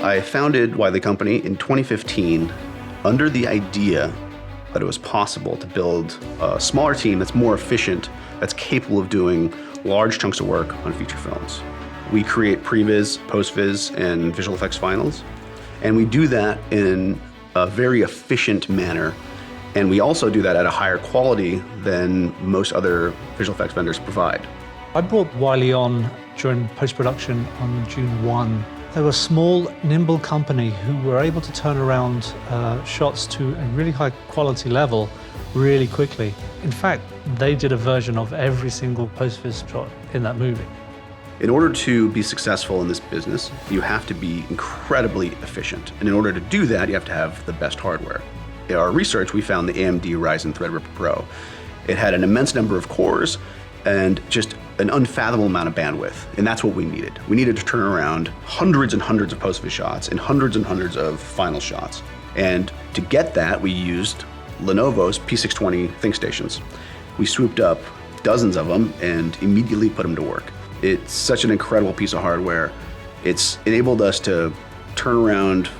I founded Wylie Company in 2015 under the idea that it was possible to build a smaller team that's more efficient, that's capable of doing large chunks of work on feature films. We create previs, postvis, and visual effects finals, and we do that in a very efficient manner, and we also do that at a higher quality than most other visual effects vendors provide. I brought Wylie on during post-production on June 1. They were a small, nimble company who were able to turn around shots to a really high quality level really quickly. In fact, they did a version of every single post-vis shot in that movie. In order to be successful in this business, you have to be incredibly efficient. And in order to do that, you have to have the best hardware. In our research, we found the AMD Ryzen Threadripper Pro. It had an immense number of cores and just an unfathomable amount of bandwidth, and that's what we needed. We needed to turn around hundreds and hundreds of post-vis shots and hundreds of final shots. And to get that, we used Lenovo's P620 ThinkStations. We swooped up dozens of them and immediately put them to work. It's such an incredible piece of hardware. It's enabled us to turn around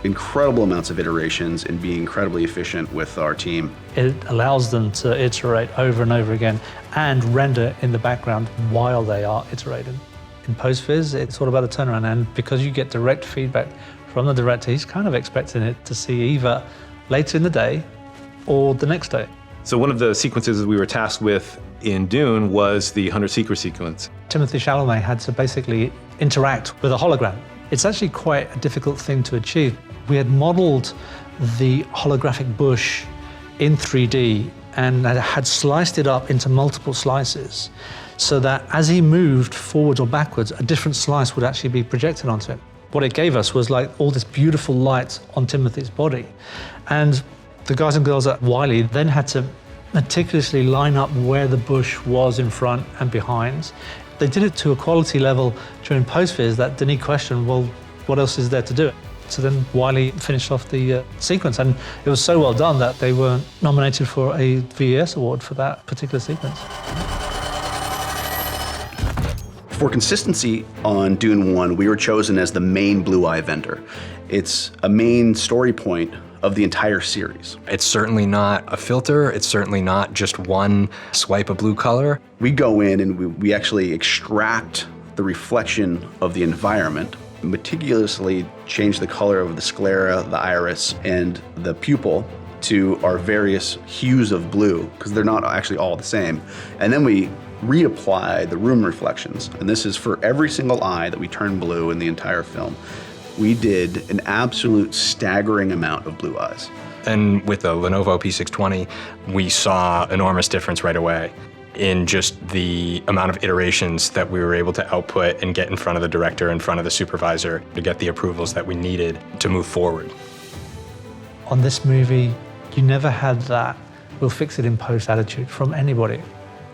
incredible amounts of iterations and be incredibly efficient with our team. It allows them to iterate over and over again and render in the background while they are iterating. In post-vis, it's all about the turnaround, and because you get direct feedback from the director, he's kind of expecting it to see either later in the day or the next day. So one of the sequences we were tasked with in Dune was the 100 Secret sequence. Timothée Chalamet had to basically interact with a hologram. It's actually quite a difficult thing to achieve. We had modeled the holographic bush in 3D and had sliced it up into multiple slices so that as he moved forwards or backwards, a different slice would actually be projected onto him. What it gave us was like all this beautiful light on Timothy's body. And the guys and girls at Wylie then had to meticulously line up where the bush was in front and behind. They did it to a quality level during post-vis that Duneei questioned, well, what else is there to do? So then Wylie finished off the sequence, and it was so well done that they were nominated for a VES award for that particular sequence. For consistency on Dune 1, we were chosen as the main Blue Eye vendor. It's a main story point of the entire series. It's certainly not a filter. It's certainly not just one swipe of blue color. We go in and we actually extract the reflection of the environment, meticulously change the color of the sclera, the iris, and the pupil to our various hues of blue, because they're not actually all the same. And then we reapply the room reflections. And this is for every single eye that we turn blue in the entire film. We did an absolute staggering amount of blue eyes. And with the Lenovo P620, we saw enormous difference right away in just the amount of iterations that we were able to output and get in front of the director, in front of the supervisor, to get the approvals that we needed to move forward. On this movie, you never had that we'll fix it in post attitude from anybody.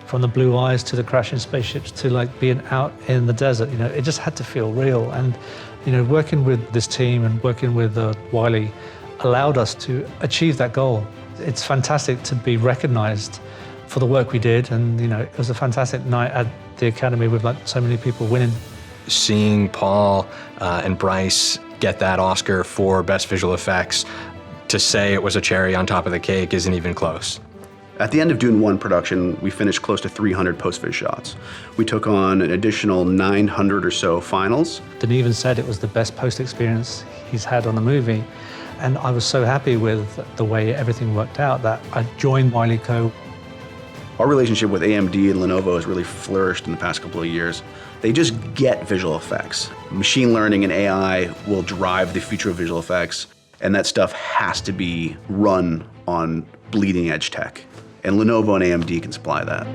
From the blue eyes to the crashing spaceships to like being out in the desert, you know, it just had to feel real. And, you know, working with this team and working with Wylie allowed us to achieve that goal. It's fantastic to be recognized for the work we did, and you know, it was a fantastic night at the Academy with like so many people winning. Seeing Paul and Bryce get that Oscar for Best Visual Effects, to say it was a cherry on top of the cake isn't even close. At the end of Dune 1 production, we finished close to 300 post-vis shots. We took on an additional 900 or so finals. Duneei even said it was the best post experience he's had on a movie. And I was so happy with the way everything worked out that I joined Wylie Co. Our relationship with AMD and Lenovo has really flourished in the past couple of years. They just get visual effects. Machine learning and AI will drive the future of visual effects, and that stuff has to be run on bleeding edge tech. And Lenovo and AMD can supply that.